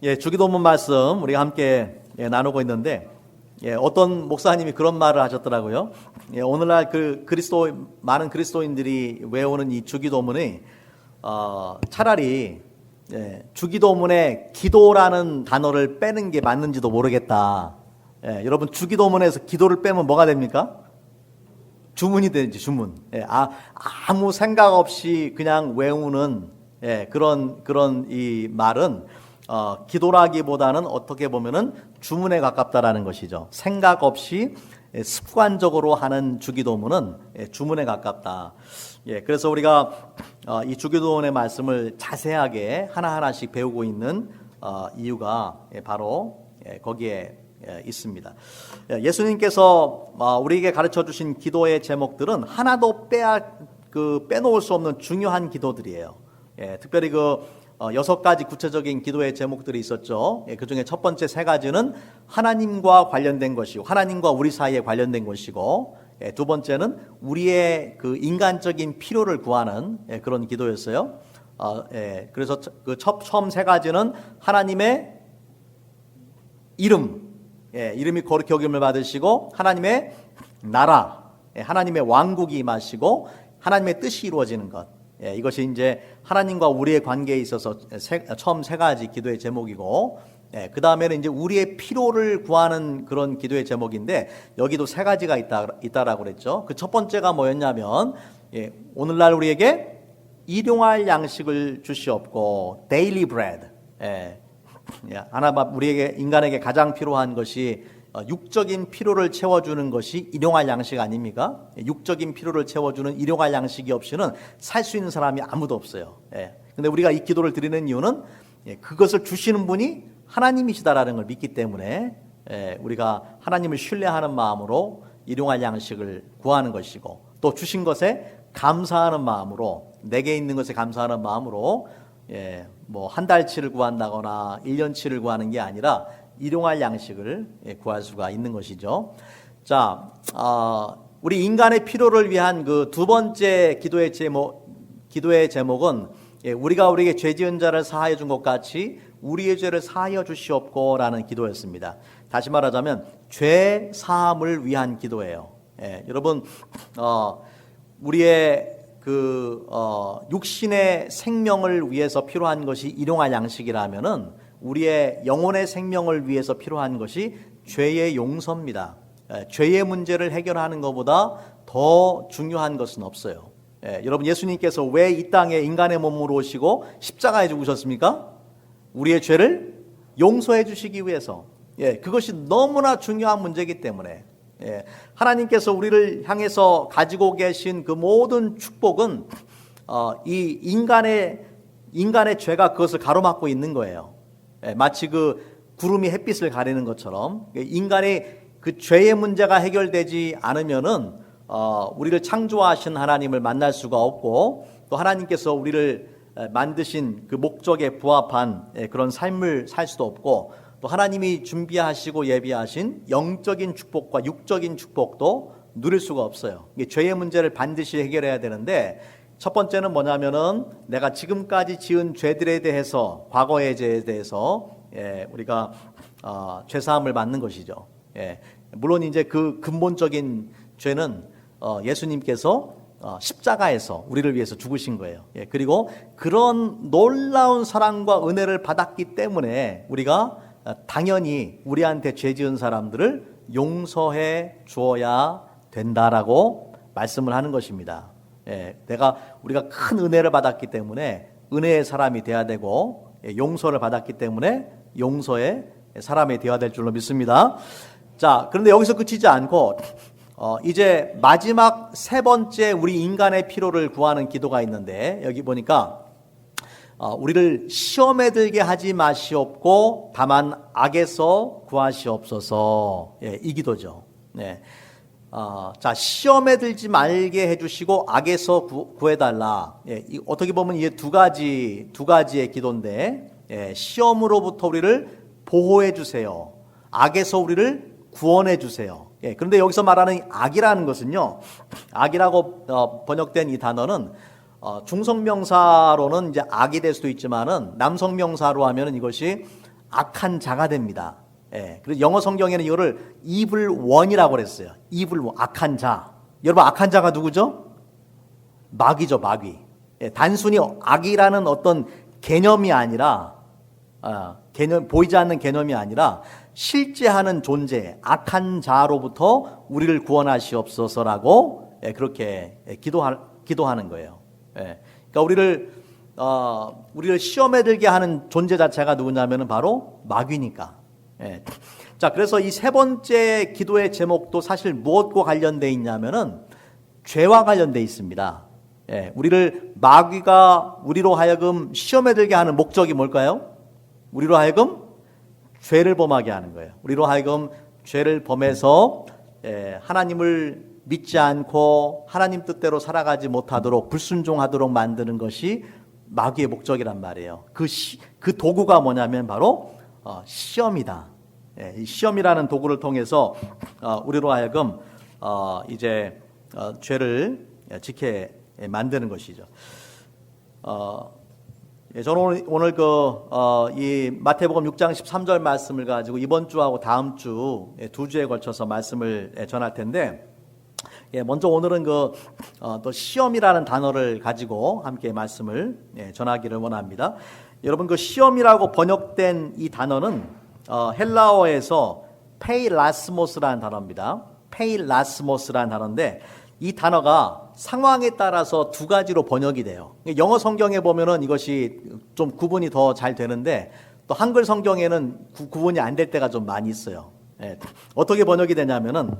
주기도문 말씀 우리가 함께 나누고 있는데 어떤 목사님이 그런 말을 하셨더라고요. 오늘날 많은 그리스도인들이 외우는 이 주기도문이 차라리 주기도문에 기도라는 단어를 빼는 게 맞는지도 모르겠다. 여러분 주기도문에서 기도를 빼면 뭐가 됩니까? 주문이 되지, 주문. 아무 생각 없이 그냥 외우는 그런 이 말은 기도라기보다는 어떻게 보면은 주문에 가깝다라는 것이죠. 생각 없이 습관적으로 하는 주기도문은 주문에 가깝다. 그래서 우리가 이 주기도문의 말씀을 자세하게 하나하나씩 배우고 있는 이유가 바로 거기에 있습니다. 예수님께서 우리에게 가르쳐 주신 기도의 제목들은 하나도 빼놓을 수 없는 중요한 기도들이에요. 특별히 6가지 구체적인 기도의 제목들이 있었죠. 그 중에 첫 번째 3가지는 하나님과 관련된 것이고, 하나님과 우리 사이에 관련된 것이고, 두 번째는 우리의 인간적인 필요를 구하는 그런 기도였어요. 그래서 처음 3가지는 하나님의 이름이 거룩히 여김을 받으시고, 하나님의 나라, 하나님의 왕국이 임하시고, 하나님의 뜻이 이루어지는 것. 이것이 이제 하나님과 우리의 관계에 있어서 처음 3가지 기도의 제목이고, 그 다음에는 이제 우리의 필요를 구하는 그런 기도의 제목인데, 여기도 3가지가 있다라고 그랬죠. 그 첫 번째가 뭐였냐면, 오늘날 우리에게 일용할 양식을 주시옵고, daily bread. 우리에게 인간에게 가장 필요한 것이 육적인 필요를 채워주는 것이 일용할 양식 아닙니까? 육적인 필요를 채워주는 일용할 양식이 없이는 살 수 있는 사람이 아무도 없어요. 근데 우리가 이 기도를 드리는 이유는 그것을 주시는 분이 하나님이시다라는 걸 믿기 때문에 우리가 하나님을 신뢰하는 마음으로 일용할 양식을 구하는 것이고, 또 주신 것에 감사하는 마음으로, 내게 있는 것에 감사하는 마음으로 뭐 한 달치를 구한다거나 1년치를 구하는 게 아니라 일용할 양식을 구할 수가 있는 것이죠. 자, 우리 인간의 필요를 위한 그 두 번째 기도의 제목은 우리가 우리에게 죄 지은 자를 사하여 준 것 같이 우리의 죄를 사하여 주시옵고라는 기도였습니다. 다시 말하자면 죄 사함을 위한 기도예요. 여러분, 우리의 육신의 생명을 위해서 필요한 것이 일용할 양식이라면은 우리의 영혼의 생명을 위해서 필요한 것이 죄의 용서입니다. 죄의 문제를 해결하는 것보다 더 중요한 것은 없어요. 여러분, 예수님께서 왜 이 땅에 인간의 몸으로 오시고 십자가에 죽으셨습니까? 우리의 죄를 용서해 주시기 위해서. 그것이 너무나 중요한 문제이기 때문에 하나님께서 우리를 향해서 가지고 계신 그 모든 축복은 이 인간의 죄가 그것을 가로막고 있는 거예요. 마치 구름이 햇빛을 가리는 것처럼 인간의 그 죄의 문제가 해결되지 않으면은 우리를 창조하신 하나님을 만날 수가 없고, 또 하나님께서 우리를 만드신 그 목적에 부합한 그런 삶을 살 수도 없고, 또 하나님이 준비하시고 예비하신 영적인 축복과 육적인 축복도 누릴 수가 없어요. 죄의 문제를 반드시 해결해야 되는데, 첫 번째는 뭐냐면은 내가 지금까지 지은 죄들에 대해서, 과거의 죄에 대해서 우리가 죄사함을 받는 것이죠. 물론 이제 그 근본적인 죄는 예수님께서 십자가에서 우리를 위해서 죽으신 거예요. 그리고 그런 놀라운 사랑과 은혜를 받았기 때문에 우리가 당연히 우리한테 죄 지은 사람들을 용서해 주어야 된다라고 말씀을 하는 것입니다. 우리가 큰 은혜를 받았기 때문에 은혜의 사람이 되어야 되고, 용서를 받았기 때문에 용서의 사람이 되어야 될 줄로 믿습니다. 자, 그런데 여기서 그치지 않고 이제 마지막 3번째 우리 인간의 필요를 구하는 기도가 있는데, 여기 보니까 우리를 시험에 들게 하지 마시옵고 다만 악에서 구하시옵소서. 이 기도죠. 자, 시험에 들지 말게 해주시고 악에서 구해달라. 어떻게 보면 이게 두 가지의 기도인데, 시험으로부터 우리를 보호해 주세요. 악에서 우리를 구원해 주세요. 그런데 여기서 말하는 악이라는 것은요, 악이라고 번역된 이 단어는 중성명사로는 이제 악이 될 수도 있지만은 남성명사로 하면은 이것이 악한 자가 됩니다. 예, 그래서 영어 성경에는 이거를 evil one이라고 그랬어요. evil one, 악한 자. 여러분 악한 자가 누구죠? 마귀죠, 마귀. 예, 단순히 악이라는 어떤 개념이 아니라 보이지 않는 개념이 아니라 실제 하는 존재, 악한 자로부터 우리를 구원하시옵소서라고 그렇게 기도하는 거예요. 그러니까 우리를 시험에 들게 하는 존재 자체가 누구냐면은 바로 마귀니까. 자, 그래서 이 세 번째 기도의 제목도 사실 무엇과 관련되어 있냐면은 죄와 관련되어 있습니다. 마귀가 우리로 하여금 시험에 들게 하는 목적이 뭘까요? 우리로 하여금 죄를 범하게 하는 거예요. 우리로 하여금 죄를 범해서 하나님을 믿지 않고 하나님 뜻대로 살아가지 못하도록 불순종하도록 만드는 것이 마귀의 목적이란 말이에요. 그 도구가 뭐냐면 바로 시험이다. 이 시험이라는 도구를 통해서 우리로 하여금 이제 죄를 지게 만드는 것이죠. 저는 오늘 이 마태복음 6장 13절 말씀을 가지고 이번 주하고 다음 주 두 주에 걸쳐서 말씀을 전할 텐데, 먼저 오늘은 또 시험이라는 단어를 가지고 함께 말씀을 전하기를 원합니다. 여러분, 그 시험이라고 번역된 이 단어는 헬라어에서 페이라스모스라는 단어입니다. 페이라스모스라는 단어인데, 이 단어가 상황에 따라서 두 가지로 번역이 돼요. 영어 성경에 보면은 이것이 좀 구분이 더 잘 되는데, 또 한글 성경에는 구분이 안 될 때가 좀 많이 있어요. 어떻게 번역이 되냐면은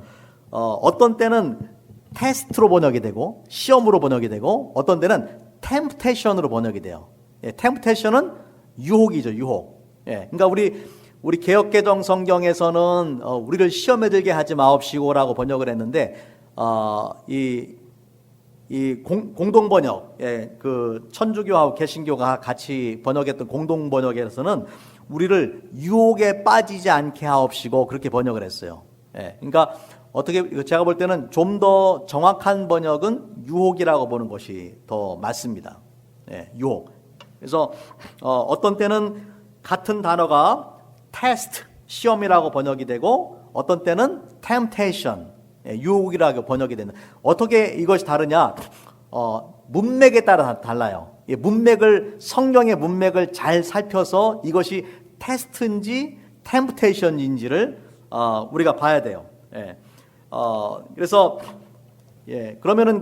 어떤 때는 테스트로 번역이 되고 시험으로 번역이 되고, 어떤 때는 템프테이션으로 번역이 돼요. 템프테이션은 유혹이죠, 유혹. 그러니까 우리 개역개정 성경에서는 우리를 시험에 들게 하지 마옵시고라고 번역을 했는데, 이 공동 번역, 그 천주교하고 개신교가 같이 번역했던 공동 번역에서는 우리를 유혹에 빠지지 않게 하옵시고 그렇게 번역을 했어요. 그러니까 제가 볼 때는 좀 더 정확한 번역은 유혹이라고 보는 것이 더 맞습니다. 유혹. 그래서 어떤 때는 같은 단어가 테스트, 시험이라고 번역이 되고, 어떤 때는 temptation, 유혹이라고 번역이 되는. 어떻게 이것이 다르냐? 문맥에 따라 달라요. 성경의 문맥을 잘 살펴서 이것이 테스트인지 템프테이션인지를 우리가 봐야 돼요. 그래서 그러면은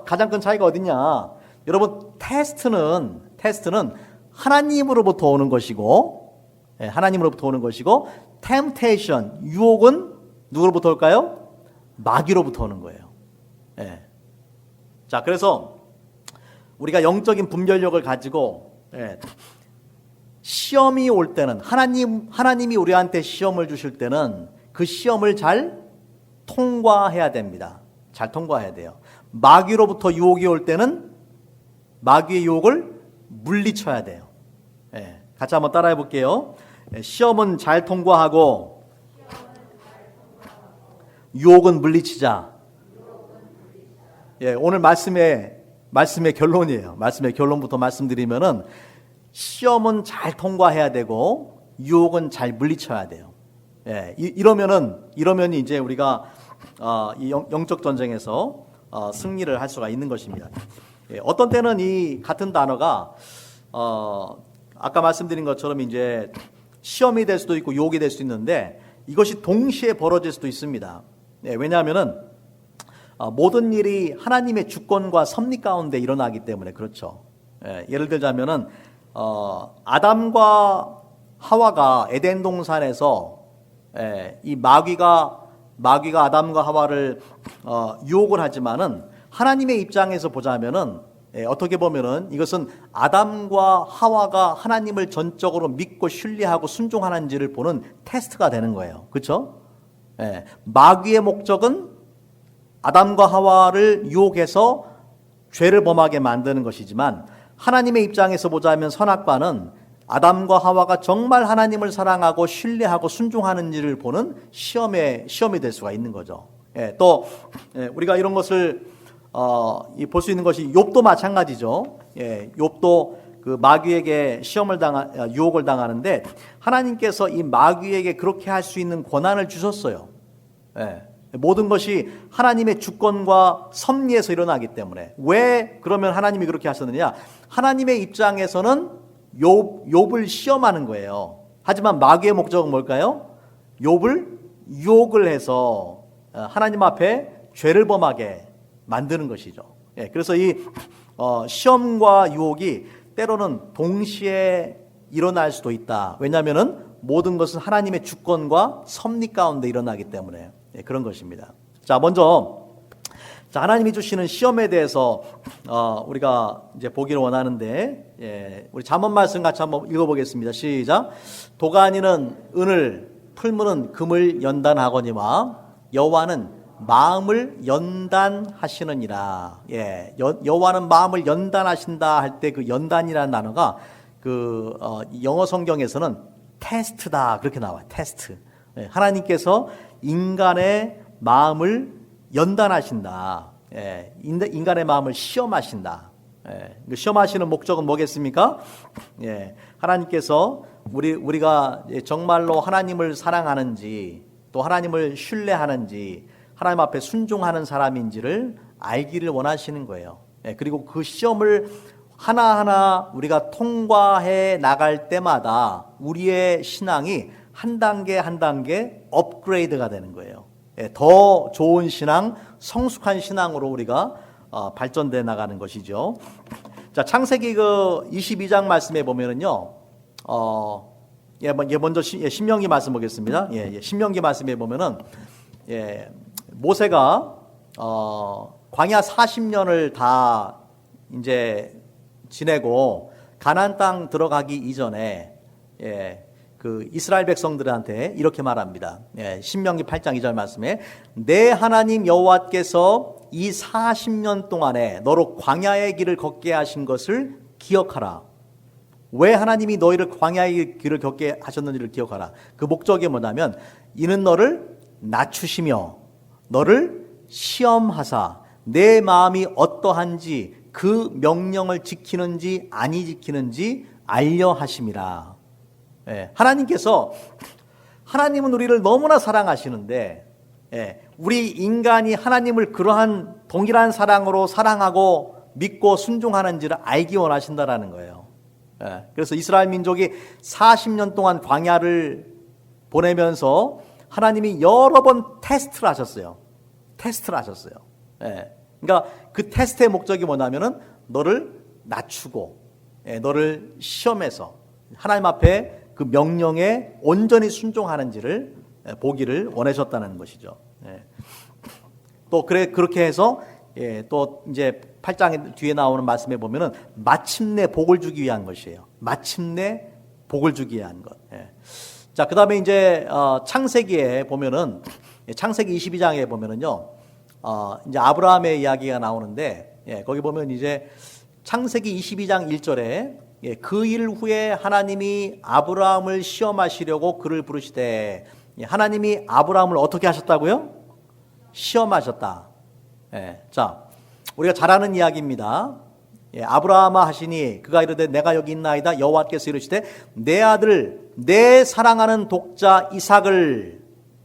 가장 큰 차이가 어디냐? 여러분, 테스트는 하나님으로부터 오는 것이고, temptation, 유혹은 누구로부터 올까요? 마귀로부터 오는 거예요. 자, 그래서 우리가 영적인 분별력을 가지고 시험이 올 때는, 하나님이 우리한테 시험을 주실 때는 그 시험을 잘 통과해야 됩니다. 잘 통과해야 돼요. 마귀로부터 유혹이 올 때는 마귀의 유혹을 물리쳐야 돼요. 같이 한번 따라해 볼게요. 시험은 잘 통과하고 유혹은 물리치자. 오늘 말씀의 결론이에요. 말씀의 결론부터 말씀드리면은, 시험은 잘 통과해야 되고 유혹은 잘 물리쳐야 돼요. 이러면 이제 우리가 이 영적 전쟁에서 승리를 할 수가 있는 것입니다. 어떤 때는 이 같은 단어가 아까 말씀드린 것처럼 이제 시험이 될 수도 있고 유혹이 될 수도 있는데, 이것이 동시에 벌어질 수도 있습니다. 왜냐하면은 모든 일이 하나님의 주권과 섭리 가운데 일어나기 때문에 그렇죠. 예를 들자면은 아담과 하와가 에덴 동산에서 이 마귀가 아담과 하와를 유혹을 하지만은, 하나님의 입장에서 보자면은 어떻게 보면은 이것은 아담과 하와가 하나님을 전적으로 믿고 신뢰하고 순종하는지를 보는 테스트가 되는 거예요. 그렇죠? 마귀의 목적은 아담과 하와를 유혹해서 죄를 범하게 만드는 것이지만, 하나님의 입장에서 보자면 선악과는 아담과 하와가 정말 하나님을 사랑하고 신뢰하고 순종하는지를 보는 시험이 될 수가 있는 거죠. 또 우리가 이런 것을 볼 수 있는 것이 욥도 마찬가지죠. 욥도 그 마귀에게 유혹을 당하는데 하나님께서 이 마귀에게 그렇게 할 수 있는 권한을 주셨어요. 예. 모든 것이 하나님의 주권과 섭리에서 일어나기 때문에. 왜 그러면 하나님이 그렇게 하셨느냐? 하나님의 입장에서는 욥을 시험하는 거예요. 하지만 마귀의 목적은 뭘까요? 욥을 유혹을 해서 하나님 앞에 죄를 범하게 만드는 것이죠. 예. 그래서 이 시험과 유혹이 때로는 동시에 일어날 수도 있다. 왜냐하면은 모든 것은 하나님의 주권과 섭리 가운데 일어나기 때문에 그런 것입니다. 자, 먼저 하나님이 주시는 시험에 대해서 우리가 이제 보기를 원하는데, 우리 잠언 말씀 같이 한번 읽어보겠습니다. 시작. 도가니는 은을, 풀무는 금을 연단하거니와 여호와는 마음을 연단하시느니라. 여호와는 마음을 연단하신다 할 때 그 연단이라는 단어가 그 영어 성경에서는 테스트다 그렇게 나와요. 테스트. 하나님께서 인간의 마음을 연단하신다. 인간의 마음을 시험하신다. 시험하시는 목적은 뭐겠습니까? 하나님께서 우리가 정말로 하나님을 사랑하는지 또 하나님을 신뢰하는지 하나님 앞에 순종하는 사람인지를 알기를 원하시는 거예요. 그리고 그 시험을 하나하나 우리가 통과해 나갈 때마다 우리의 신앙이 한 단계 한 단계 업그레이드가 되는 거예요. 더 좋은 신앙, 성숙한 신앙으로 우리가 발전돼 나가는 것이죠. 자, 창세기 그 22장 말씀에 보면은요, 먼저 신명기 말씀 보겠습니다. 신명기 말씀에 보면은 모세가 광야 40년을 다 이제 지내고 가나안 땅 들어가기 이전에 그 이스라엘 백성들한테 이렇게 말합니다. 신명기 8장 2절 말씀에 내 하나님 여호와께서 이 40년 동안에 너로 광야의 길을 걷게 하신 것을 기억하라. 왜 하나님이 너희를 광야의 길을 걷게 하셨는지를 기억하라. 그 목적이 뭐냐면 이는 너를 낮추시며 너를 시험하사 내 마음이 어떠한지 그 명령을 지키는지 아니 지키는지 알려 하심이라. 하나님은 우리를 너무나 사랑하시는데 우리 인간이 하나님을 그러한 동일한 사랑으로 사랑하고 믿고 순종하는지를 알기 원하신다라는 거예요. 그래서 이스라엘 민족이 40년 동안 광야를 보내면서 하나님이 여러 번 테스트를 하셨어요. 그러니까 그 테스트의 목적이 뭐냐면은 너를 낮추고 너를 시험해서 하나님 앞에 그 명령에 온전히 순종하는지를 보기를 원하셨다는 것이죠. 또 그렇게 해서 또 이제 8장 뒤에 나오는 말씀에 보면은 마침내 복을 주기 위한 것이에요. 마침내 복을 주기 위한 것. 자, 그다음에 이제 창세기에 보면은 창세기 22장에 보면은요. 이제 아브라함의 이야기가 나오는데 거기 보면 이제 창세기 22장 1절에 그 일 후에 하나님이 아브라함을 시험하시려고 그를 부르시되 하나님이 아브라함을 어떻게 하셨다고요? 시험하셨다. 자, 우리가 잘 아는 이야기입니다. 아브라함아 하시니 그가 이르되 내가 여기 있나이다. 여호와께서 이르시되 내 아들 내 사랑하는 독자 이삭을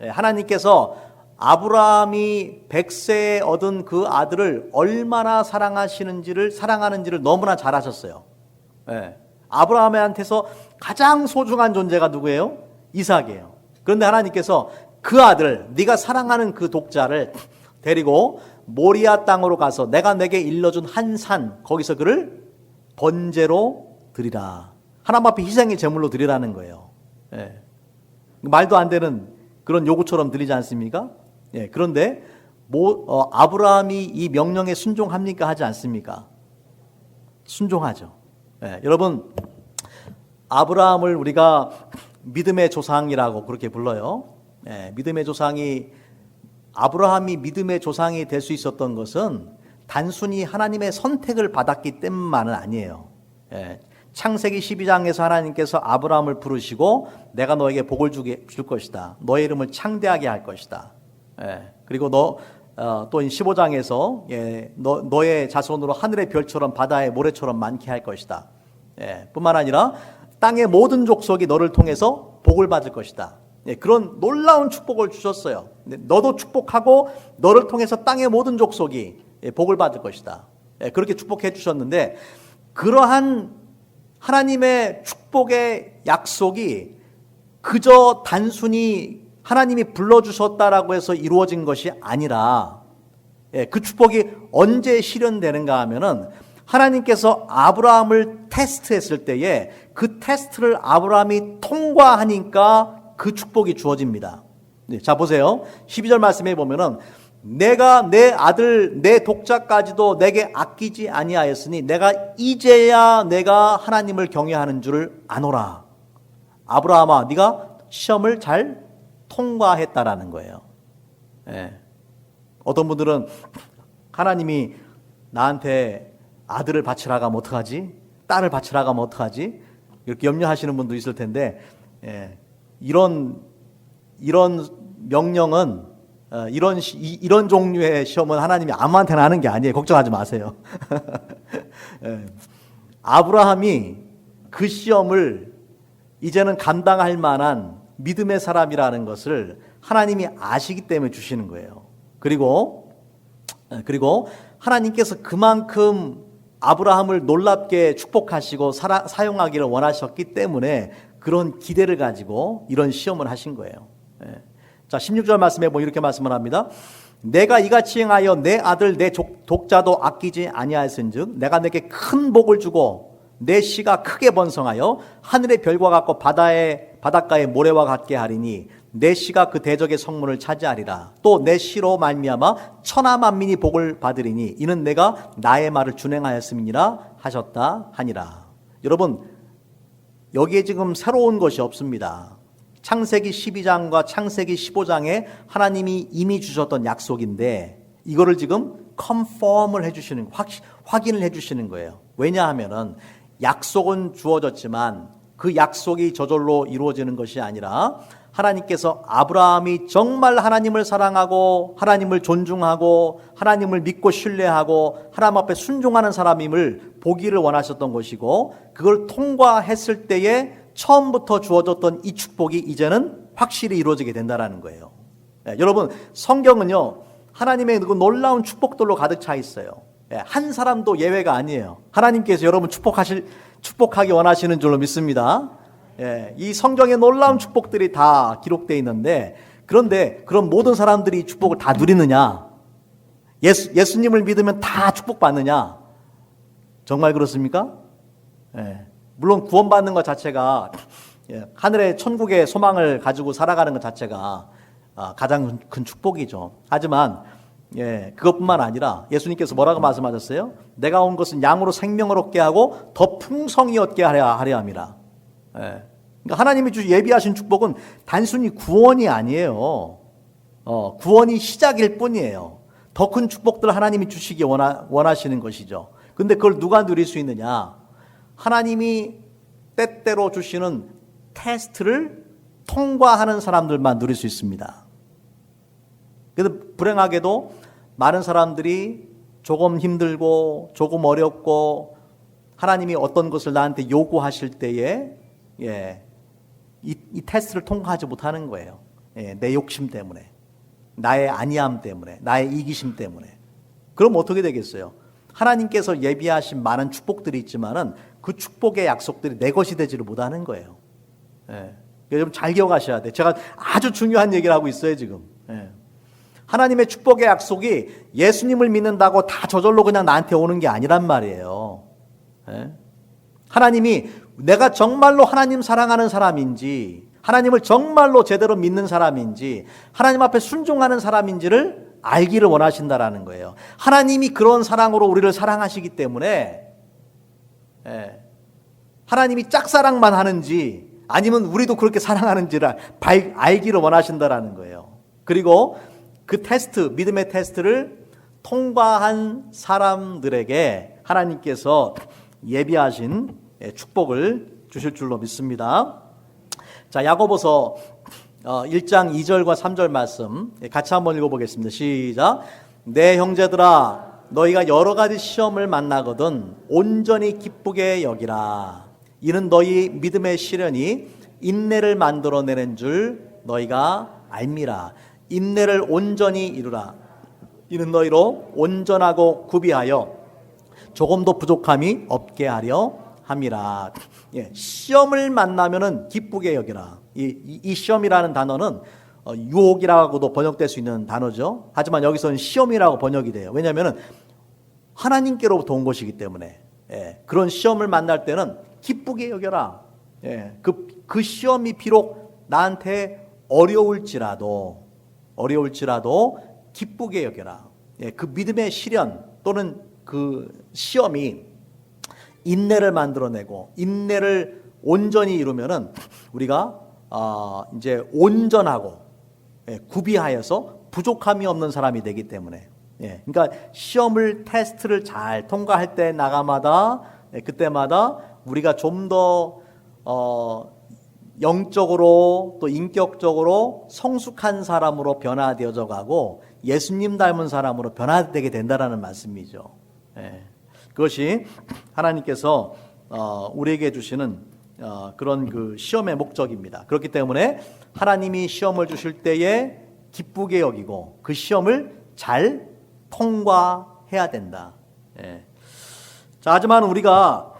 하나님께서 아브라함이 100세에 얻은 그 아들을 얼마나 사랑하는지를 너무나 잘 아셨어요. 아브라함한테서 가장 소중한 존재가 누구예요? 이삭이에요. 그런데 하나님께서 그 아들, 네가 사랑하는 그 독자를 데리고 모리아 땅으로 가서 내가 내게 일러준 한 산, 거기서 그를 번제로 드리라. 하나님 앞에 희생의 제물로 드리라는 거예요. 말도 안 되는 그런 요구처럼 들리지 않습니까? 그런데 아브라함이 이 명령에 순종합니까? 하지 않습니까? 순종하죠. 여러분, 아브라함을 우리가 믿음의 조상이라고 그렇게 불러요. 믿음의 조상이 아브라함이 믿음의 조상이 될 수 있었던 것은 단순히 하나님의 선택을 받았기 때문만은 아니에요. 창세기 12장에서 하나님께서 아브라함을 부르시고 내가 너에게 복을 줄 것이다. 너의 이름을 창대하게 할 것이다. 그리고 또 15장에서 너의 자손으로 하늘의 별처럼 바다의 모래처럼 많게 할 것이다. 뿐만 아니라 땅의 모든 족속이 너를 통해서 복을 받을 것이다. 그런 놀라운 축복을 주셨어요. 너도 축복하고 너를 통해서 땅의 모든 족속이 복을 받을 것이다. 그렇게 축복해 주셨는데, 그러한 하나님의 축복의 약속이 그저 단순히 하나님이 불러주셨다라고 해서 이루어진 것이 아니라, 그 축복이 언제 실현되는가 하면은 하나님께서 아브라함을 테스트했을 때에 그 테스트를 아브라함이 통과하니까 그 축복이 주어집니다. 자, 보세요. 12절 말씀에 보면은 내가 내 아들 내 독자까지도 내게 아끼지 아니하였으니 내가 이제야 내가 하나님을 경외하는 줄을 아노라. 아브라함아, 네가 시험을 잘 통과했다라는 거예요. 어떤 분들은 하나님이 나한테 아들을 바치라고 하면 어떡하지? 딸을 바치라고 하면 어떡하지? 이렇게 염려하시는 분도 있을 텐데, 이런 명령은, 이런 종류의 시험은 하나님이 아무한테나 하는 게 아니에요. 걱정하지 마세요. 아브라함이 그 시험을 이제는 감당할 만한 믿음의 사람이라는 것을 하나님이 아시기 때문에 주시는 거예요. 그리고 하나님께서 그만큼 아브라함을 놀랍게 축복하시고 사용하기를 원하셨기 때문에 그런 기대를 가지고 이런 시험을 하신 거예요. 자, 16절 말씀에 보면 이렇게 말씀을 합니다. 내가 이같이 행하여 내 아들 내 독자도 아끼지 아니하였은즉 내가 내게 큰 복을 주고 내 씨가 크게 번성하여 하늘의 별과 같고 바닷가의 모래와 같게 하리니 내 씨가 그 대적의 성문을 차지하리라. 또 내 씨로 말미암아 천하 만민이 복을 받으리니 이는 내가 나의 말을 준행하였음이니라 하셨다 하니라. 여러분, 여기에 지금 새로운 것이 없습니다. 창세기 12장과 창세기 15장에 하나님이 이미 주셨던 약속인데 이거를 지금 컨펌을 해주시는, 확인을 해주시는 거예요. 왜냐하면은 약속은 주어졌지만 그 약속이 저절로 이루어지는 것이 아니라 하나님께서 아브라함이 정말 하나님을 사랑하고 하나님을 존중하고 하나님을 믿고 신뢰하고 하나님 앞에 순종하는 사람임을 보기를 원하셨던 것이고, 그걸 통과했을 때에 처음부터 주어졌던 이 축복이 이제는 확실히 이루어지게 된다는 거예요. 여러분, 성경은요 하나님의 그 놀라운 축복들로 가득 차 있어요. 한 사람도 예외가 아니에요. 하나님께서 여러분 축복하기 원하시는 줄로 믿습니다. 이 성경에 놀라운 축복들이 다 기록되어 있는데, 그런데 그럼 모든 사람들이 이 축복을 다 누리느냐? 예수님을 믿으면 다 축복받느냐? 정말 그렇습니까? 물론 구원받는 것 자체가, 하늘의 천국의 소망을 가지고 살아가는 것 자체가 가장 큰 축복이죠. 하지만 그것뿐만 아니라 예수님께서 뭐라고 말씀하셨어요? 내가 온 것은 양으로 생명을 얻게 하고 더 풍성히 얻게 하려 함이라. 그러니까 하나님이 예비하신 축복은 단순히 구원이 아니에요. 구원이 시작일 뿐이에요. 더 큰 축복들 하나님이 주시기 원하시는 것이죠. 근데 그걸 누가 누릴 수 있느냐? 하나님이 때때로 주시는 테스트를 통과하는 사람들만 누릴 수 있습니다. 그런데 불행하게도 많은 사람들이 조금 힘들고 조금 어렵고 하나님이 어떤 것을 나한테 요구하실 때에 이 테스트를 통과하지 못하는 거예요. 내 욕심 때문에, 나의 안이함 때문에, 나의 이기심 때문에. 그럼 어떻게 되겠어요? 하나님께서 예비하신 많은 축복들이 있지만은 그 축복의 약속들이 내 것이 되지를 못하는 거예요. 여러분 잘 기억하셔야 돼. 제가 아주 중요한 얘기를 하고 있어요 지금. 하나님의 축복의 약속이 예수님을 믿는다고 다 저절로 그냥 나한테 오는 게 아니란 말이에요. 하나님이 내가 정말로 하나님 사랑하는 사람인지, 하나님을 정말로 제대로 믿는 사람인지, 하나님 앞에 순종하는 사람인지를 알기를 원하신다라는 거예요. 하나님이 그런 사랑으로 우리를 사랑하시기 때문에 하나님이 짝사랑만 하는지 아니면 우리도 그렇게 사랑하는지를 알기를 원하신다라는 거예요. 그리고 그 테스트, 믿음의 테스트를 통과한 사람들에게 하나님께서 예비하신 축복을 주실 줄로 믿습니다. 자, 야고보서 1장 2절과 3절 말씀 같이 한번 읽어보겠습니다. 시작. 내 형제들아, 너희가 여러 가지 시험을 만나거든 온전히 기쁘게 여기라. 이는 너희 믿음의 시련이 인내를 만들어내는 줄 너희가 알미라. 인내를 온전히 이루라. 이는 너희로 온전하고 구비하여 조금도 부족함이 없게 하려 함이라. 시험을 만나면은 기쁘게 여기라. 이 시험이라는 단어는 유혹이라고도 번역될 수 있는 단어죠. 하지만 여기서는 시험이라고 번역이 돼요. 왜냐하면 하나님께로부터 온 것이기 때문에 그런 시험을 만날 때는 기쁘게 여겨라. 그 시험이 비록 나한테 어려울지라도 기쁘게 여겨라. 그 믿음의 시련 또는 그 시험이 인내를 만들어내고 인내를 온전히 이루면은 우리가 이제 온전하고 구비하여서 부족함이 없는 사람이 되기 때문에 그러니까 시험을 테스트를 잘 통과할 때 나가마다 그때마다 우리가 좀 더 영적으로 또 인격적으로 성숙한 사람으로 변화되어져 가고 예수님 닮은 사람으로 변화되게 된다라는 말씀이죠. 그것이 하나님께서 우리에게 주시는 그런 그 시험의 목적입니다. 그렇기 때문에 하나님이 시험을 주실 때에 기쁘게 여기고 그 시험을 잘 통과해야 된다. 자, 하지만 우리가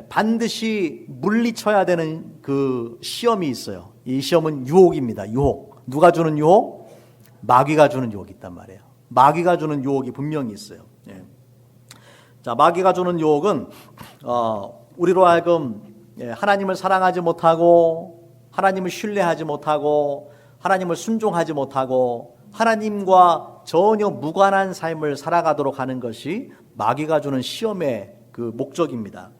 반드시 물리쳐야 되는 그 시험이 있어요. 이 시험은 유혹입니다. 유혹. 누가 주는 유혹? 마귀가 주는 유혹이 있단 말이에요. 마귀가 주는 유혹이 분명히 있어요. 자, 마귀가 주는 유혹은 우리로 하여금 하나님을 사랑하지 못하고 하나님을 신뢰하지 못하고 하나님을 순종하지 못하고 하나님과 전혀 무관한 삶을 살아가도록 하는 것이 마귀가 주는 시험의 그 목적입니다.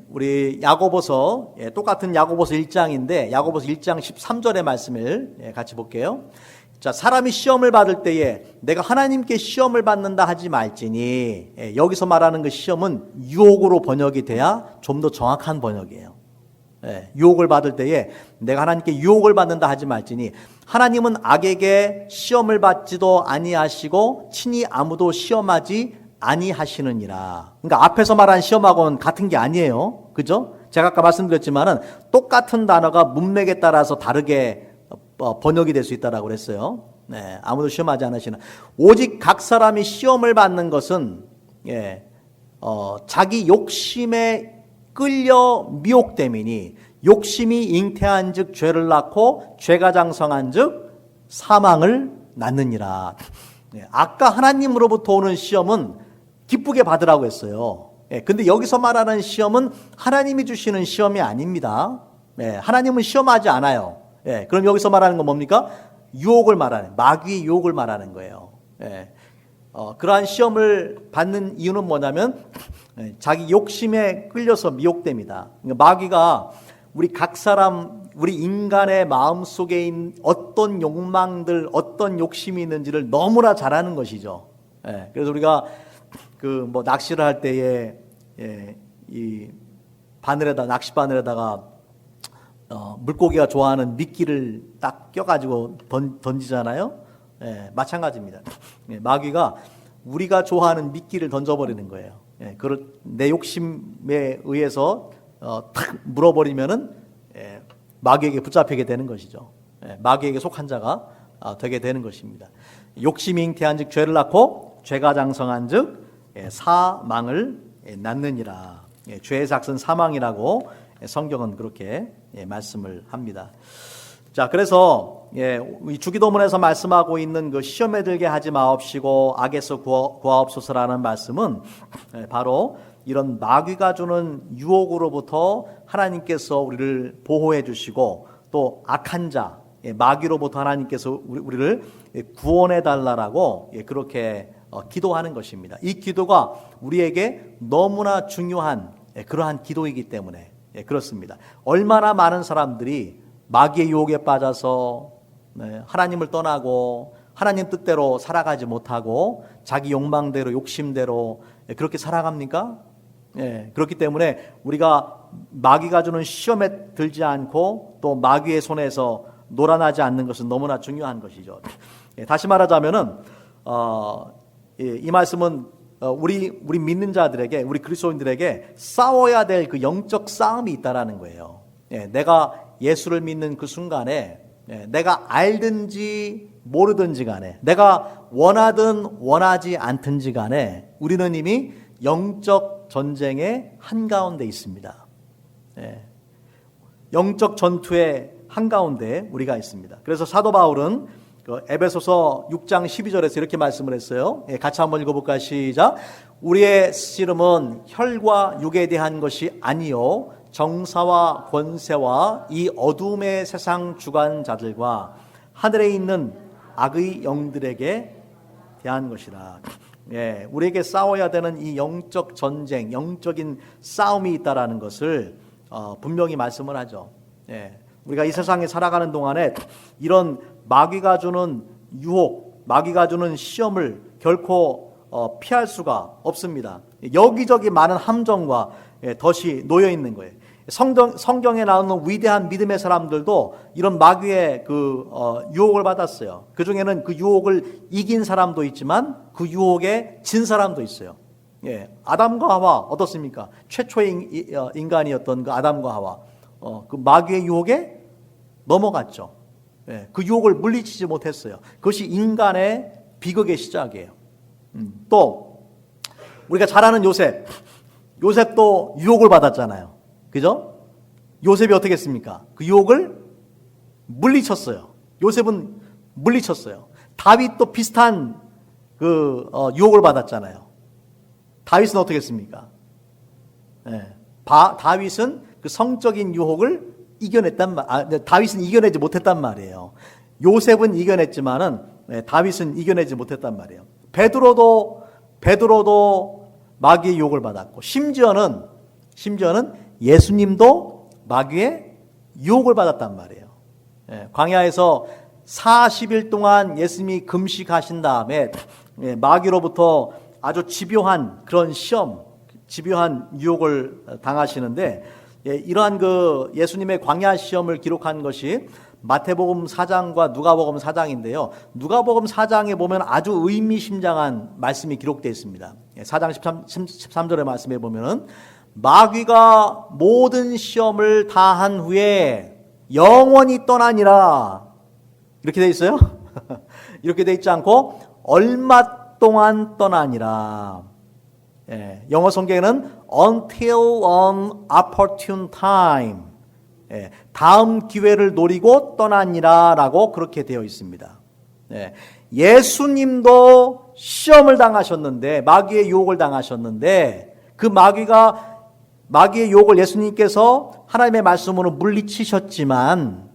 우리 야고보서 똑같은 야고보서 1장인데 야고보서 1장 13절의 말씀을 같이 볼게요. 자, 사람이 시험을 받을 때에 내가 하나님께 시험을 받는다 하지 말지니 여기서 말하는 그 시험은 유혹으로 번역이 돼야 좀 더 정확한 번역이에요. 유혹을 받을 때에 내가 하나님께 유혹을 받는다 하지 말지니 하나님은 악에게 시험을 받지도 아니하시고 친히 아무도 시험하지 아니하시느니라. 그러니까 앞에서 말한 시험하고는 같은 게 아니에요. 그죠? 제가 아까 말씀드렸지만은 똑같은 단어가 문맥에 따라서 다르게 번역이 될 수 있다라고 그랬어요. 아무도 시험하지 않으시나. 오직 각 사람이 시험을 받는 것은 자기 욕심에 끌려 미혹됨이니 욕심이 잉태한즉 죄를 낳고 죄가 장성한즉 사망을 낳느니라. 아까 하나님으로부터 오는 시험은 기쁘게 받으라고 했어요. 근데 여기서 말하는 시험은 하나님이 주시는 시험이 아닙니다. 하나님은 시험하지 않아요. 그럼 여기서 말하는 건 뭡니까? 유혹을 말하는, 마귀의 유혹을 말하는 거예요. 그러한 시험을 받는 이유는 뭐냐면 자기 욕심에 끌려서 미혹됩니다. 그러니까 마귀가 우리 각 사람, 우리 인간의 마음속에 있는 어떤 욕망들, 어떤 욕심이 있는지를 너무나 잘 아는 것이죠. 그래서 우리가 그 뭐 낚시를 할 때에 이 바늘에다, 낚시 바늘에다가 물고기가 좋아하는 미끼를 딱 껴가지고 던지잖아요. 마찬가지입니다. 마귀가 우리가 좋아하는 미끼를 던져버리는 거예요. 그걸 내 욕심에 의해서 탁 물어버리면은 마귀에게 붙잡히게 되는 것이죠. 마귀에게 속한 자가 되게 되는 것입니다. 욕심이 잉태한즉 죄를 낳고 죄가 장성한즉 사망을 낳느니라. 죄의 삭은 사망이라고 성경은 그렇게 말씀을 합니다. 자, 그래서 이 주기도문에서 말씀하고 있는 그 시험에 들게 하지 마옵시고 악에서 구하옵소서라는 말씀은 바로 이런 마귀가 주는 유혹으로부터 하나님께서 우리를 보호해 주시고 또 악한 자, 마귀로부터 하나님께서 우리를 구원해 달라라고 그렇게 기도하는 것입니다. 이 기도가 우리에게 너무나 중요한 그러한 기도이기 때문에 그렇습니다. 얼마나 많은 사람들이 마귀의 유혹에 빠져서 하나님을 떠나고 하나님 뜻대로 살아가지 못하고 자기 욕망대로 욕심대로 그렇게 살아갑니까? 그렇기 때문에 우리가 마귀가 주는 시험에 들지 않고 또 마귀의 손에서 놀아나지 않는 것은 너무나 중요한 것이죠. 다시 말하자면은 이 말씀은 우리 믿는 자들에게, 우리 그리스도인들에게 싸워야 될 그 영적 싸움이 있다라는 거예요. 내가 예수를 믿는 그 순간에 내가 알든지 모르든지 간에, 내가 원하든 원하지 않든지 간에 우리는 이미 영적 전쟁의 한가운데 있습니다. 영적 전투의 한가운데 우리가 있습니다. 그래서 사도 바울은 에베소서 6장 12절에서 이렇게 말씀을 했어요. 같이 한번 읽어볼까요? 시작. 우리의 씨름은 혈과 육에 대한 것이 아니요 정사와 권세와 이 어둠의 세상 주관자들과 하늘에 있는 악의 영들에게 대한 것이라. 우리에게 싸워야 되는 이 영적 전쟁, 영적인 싸움이 있다라는 것을 분명히 말씀을 하죠. 우리가 이 세상에 살아가는 동안에 이런 마귀가 주는 유혹, 마귀가 주는 시험을 결코 피할 수가 없습니다. 여기저기 많은 함정과 덫이 놓여 있는 거예요. 성경에 나오는 위대한 믿음의 사람들도 이런 마귀의 유혹을 받았어요. 그 중에는 그 유혹을 이긴 사람도 있지만 그 유혹에 진 사람도 있어요. 아담과 하와 어떻습니까? 최초의 인간이었던 그 아담과 하와, 그 마귀의 유혹에 넘어갔죠. 그 유혹을 물리치지 못했어요. 그것이 인간의 비극의 시작이에요. 또 우리가 잘 아는 요셉도 유혹을 받았잖아요. 그죠? 요셉이 어떻게 했습니까? 그 유혹을 물리쳤어요. 요셉은 물리쳤어요. 다윗도 비슷한 유혹을 받았잖아요. 다윗은 어떻게 했습니까? 다윗은 그 성적인 유혹을 다윗은 이겨내지 못했단 말이에요. 요셉은 이겨냈지만은 다윗은 이겨내지 못했단 말이에요. 베드로도 마귀의 유혹을 받았고, 심지어는 예수님도 마귀의 유혹을 받았단 말이에요. 광야에서 40일 동안 예수님이 금식하신 다음에 마귀로부터 아주 집요한 그런 시험, 집요한 유혹을 당하시는데, 이러한 예수님의 광야 시험을 기록한 것이 마태복음 4장과 누가복음 4장인데요. 누가복음 4장에 보면 아주 의미심장한 말씀이 기록되어 있습니다. 4장 13절의 말씀에 보면은 마귀가 모든 시험을 다 한 후에 영원히 떠나니라, 이렇게 되어 있어요. 이렇게 되어 있지 않고 얼마 동안 떠나니라. 영어 성경에는 until an opportune time, 다음 기회를 노리고 떠나니라 라고 그렇게 되어 있습니다. 예수님도 시험을 당하셨는데, 마귀의 유혹을 당하셨는데, 그 마귀의 유혹을 예수님께서 하나님의 말씀으로 물리치셨지만,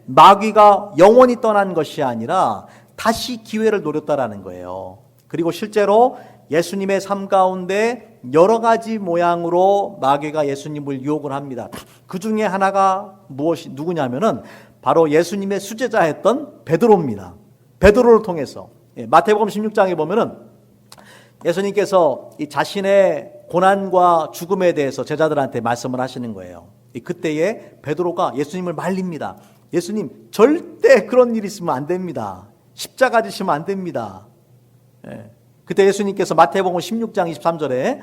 마귀가 영원히 떠난 것이 아니라 다시 기회를 노렸다라는 거예요. 그리고 실제로 예수님의 삶 가운데 여러 가지 모양으로 마귀가 예수님을 유혹을 합니다. 그 중에 하나가 누구냐면은 바로 예수님의 수제자였던 베드로입니다. 베드로를 통해서 마태복음 16장에 보면은 예수님께서 이 자신의 고난과 죽음에 대해서 제자들한테 말씀을 하시는 거예요. 그때에 베드로가 예수님을 말립니다. 예수님, 절대 그런 일이 있으면 안 됩니다. 십자가 지시면 안 됩니다. 그때 예수님께서 마태복음 16장 23절에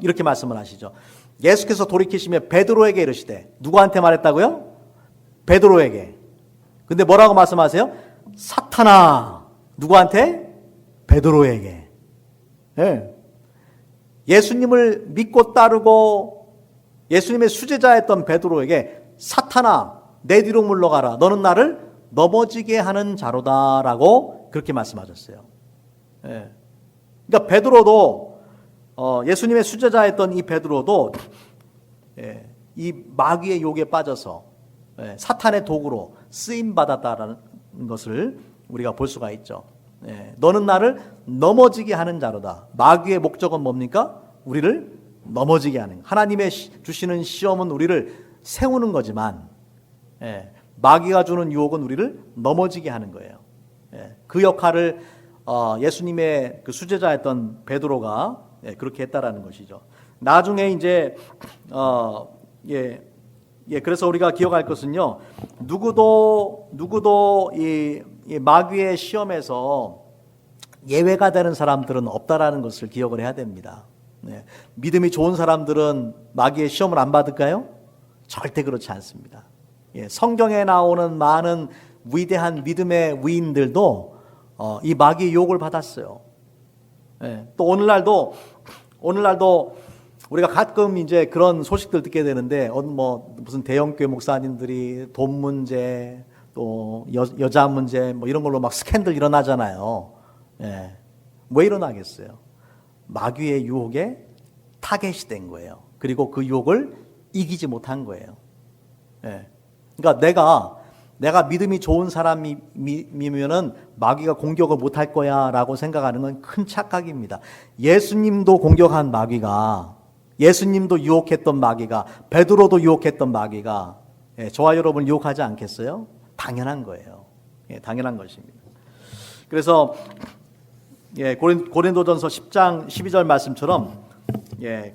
이렇게 말씀을 하시죠. 예수께서 돌이키시며 베드로에게 이르시되, 누구한테 말했다고요? 베드로에게. 근데 뭐라고 말씀하세요? 사탄아. 누구한테? 베드로에게. 예수님을 믿고 따르고 예수님의 수제자였던 베드로에게, 사탄아, 내 뒤로 물러가라. 너는 나를 넘어지게 하는 자로다라고 그렇게 말씀하셨어요. 그러니까 베드로도, 예수님의 수제자였던 이 베드로도 이 마귀의 유혹에 빠져서 사탄의 도구로 쓰임 받았다라는 것을 우리가 볼 수가 있죠. 너는 나를 넘어지게 하는 자로다. 마귀의 목적은 뭡니까? 우리를 넘어지게 하는, 하나님의 주시는 시험은 우리를 세우는 거지만 마귀가 주는 유혹은 우리를 넘어지게 하는 거예요. 그 역할을 예수님의 그 수제자였던 베드로가 그렇게 했다라는 것이죠. 나중에 이제 그래서 우리가 기억할 것은요, 누구도 이 마귀의 시험에서 예외가 되는 사람들은 없다라는 것을 기억을 해야 됩니다. 네. 믿음이 좋은 사람들은 마귀의 시험을 안 받을까요? 절대 그렇지 않습니다. 예, 성경에 나오는 많은 위대한 믿음의 위인들도 이 마귀의 유혹을 받았어요. 예, 또 오늘날도 우리가 가끔 이제 그런 소식들 듣게 되는데 무슨 대형교회 목사님들이 돈 문제 또 여자 문제 뭐 이런 걸로 막 스캔들 일어나잖아요. 예, 왜 일어나겠어요? 마귀의 유혹에 타겟이 된 거예요. 그리고 그 유혹을 이기지 못한 거예요. 예. 그러니까 내가 믿음이 좋은 사람이면은 마귀가 공격을 못할 거야라고 생각하는 건 큰 착각입니다. 예수님도 공격한 마귀가, 예수님도 유혹했던 마귀가, 베드로도 유혹했던 마귀가 저와 여러분을 유혹하지 않겠어요? 당연한 거예요. 당연한 것입니다. 그래서 고린도전서 10장 12절 말씀처럼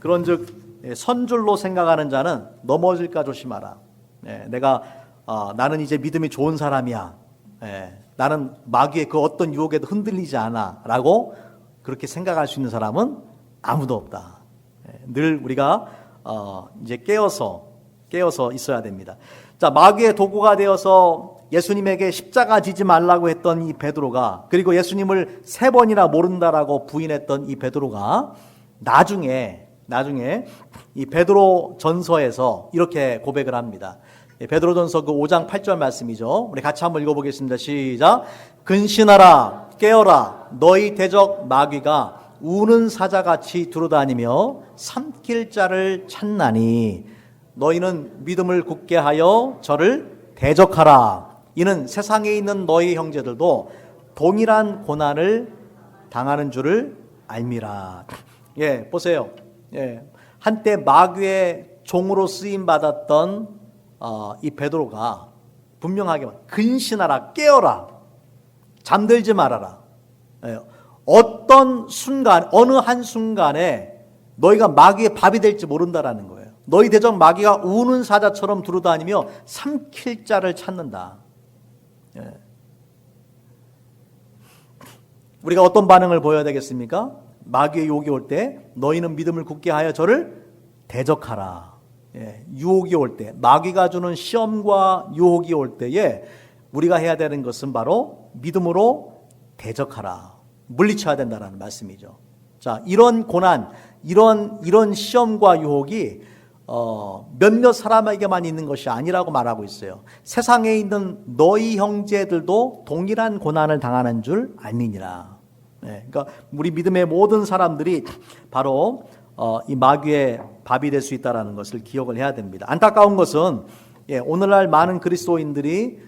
그런즉 선줄로 생각하는 자는 넘어질까 조심하라. 나는 이제 믿음이 좋은 사람이야. 나는 마귀의 그 어떤 유혹에도 흔들리지 않아. 라고 그렇게 생각할 수 있는 사람은 아무도 없다. 늘 우리가 이제 깨어서 있어야 됩니다. 자, 마귀의 도구가 되어서 예수님에게 십자가 지지 말라고 했던 이 베드로가, 그리고 예수님을 3번이나 모른다라고 부인했던 이 베드로가 나중에 이 베드로 전서에서 이렇게 고백을 합니다. 베드로 전서 그 5장 8절 말씀이죠. 우리 같이 한번 읽어보겠습니다. 시작. 근신하라, 깨어라, 너희 대적 마귀가 우는 사자같이 두루다니며 삼킬 자를 찾나니 너희는 믿음을 굳게 하여 저를 대적하라. 이는 세상에 있는 너희 형제들도 동일한 고난을 당하는 줄을 알미라. 보세요. 한때 마귀의 종으로 쓰임 받았던 이 베드로가 분명하게 근신하라, 깨어라, 잠들지 말아라. 어떤 순간, 어느 한 순간에 너희가 마귀의 밥이 될지 모른다라는 거예요. 너희 대적 마귀가 우는 사자처럼 두루다니며 삼킬 자를 찾는다. 우리가 어떤 반응을 보여야 되겠습니까? 마귀의 유혹이 올 때 너희는 믿음을 굳게 하여 저를 대적하라. 유혹이 올 때, 마귀가 주는 시험과 유혹이 올 때에 우리가 해야 되는 것은 바로 믿음으로 대적하라. 물리쳐야 된다는 말씀이죠. 자, 이런 고난, 이런 시험과 유혹이 몇몇 사람에게만 있는 것이 아니라고 말하고 있어요. 세상에 있는 너희 형제들도 동일한 고난을 당하는 줄 알미니라. 그러니까 우리 믿음의 모든 사람들이 바로 이 마귀의 밥이 될 수 있다는 것을 기억을 해야 됩니다. 안타까운 것은 오늘날 많은 그리스도인들이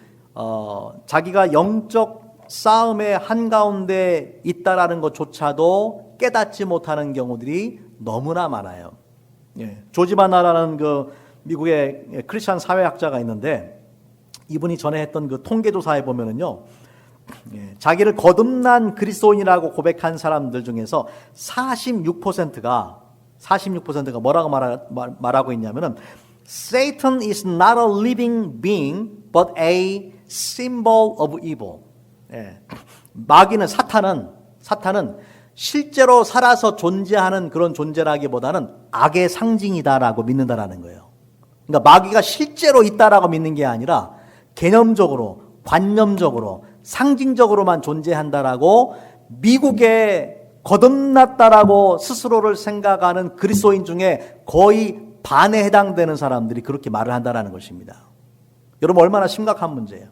자기가 영적 싸움의 한가운데 있다라는 것조차도 깨닫지 못하는 경우들이 너무나 많아요. 조지 바나라는 그 미국의 크리스찬 사회학자가 있는데 이분이 전에 했던 그 통계조사에 보면은요, 자기를 거듭난 그리스도인이라고 고백한 사람들 중에서 46%가 뭐라고 말하고 있냐면은 Satan is not a living being but a symbol of evil. 마귀는 사탄은 실제로 살아서 존재하는 그런 존재라기보다는 악의 상징이다라고 믿는다라는 거예요. 그러니까 마귀가 실제로 있다라고 믿는 게 아니라 개념적으로, 관념적으로, 상징적으로만 존재한다라고 미국의 거듭났다라고 스스로를 생각하는 그리스도인 중에 거의 반에 해당되는 사람들이 그렇게 말을 한다라는 것입니다. 여러분, 얼마나 심각한 문제예요.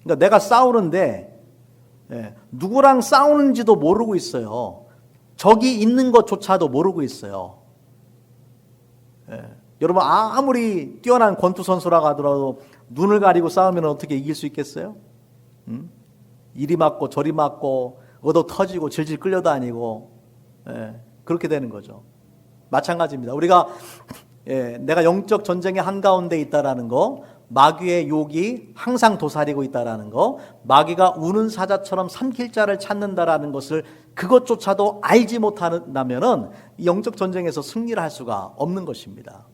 그러니까 내가 싸우는데 누구랑 싸우는지도 모르고 있어요. 적이 있는 것조차도 모르고 있어요. 여러분, 아무리 뛰어난 권투 선수라고 하더라도 눈을 가리고 싸우면 어떻게 이길 수 있겠어요? 이리 맞고 저리 맞고 얻어 터지고 질질 끌려다니고 그렇게 되는 거죠. 마찬가지입니다. 우리가 내가 영적 전쟁의 한가운데 있다라는 거, 마귀의 욕이 항상 도사리고 있다라는 거, 마귀가 우는 사자처럼 삼킬 자를 찾는다라는 것을 그것조차도 알지 못한다면은 영적 전쟁에서 승리를 할 수가 없는 것입니다.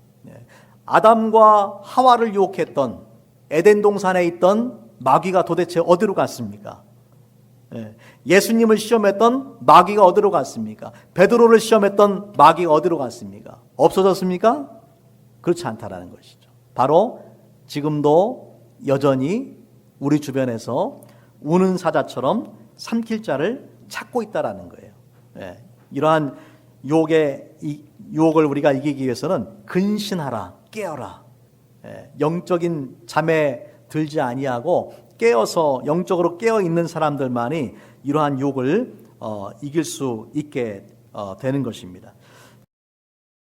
아담과 하와를 유혹했던 에덴 동산에 있던 마귀가 도대체 어디로 갔습니까? 예수님을 시험했던 마귀가 어디로 갔습니까? 베드로를 시험했던 마귀가 어디로 갔습니까? 없어졌습니까? 그렇지 않다라는 것이죠. 바로 지금도 여전히 우리 주변에서 우는 사자처럼 삼킬 자를 찾고 있다라는 거예요. 이러한 유혹을 우리가 이기기 위해서는 근신하라, 깨어라. 영적인 잠에 들지 아니하고 깨어서 영적으로 깨어 있는 사람들만이 이러한 유혹을 이길 수 있게 되는 것입니다.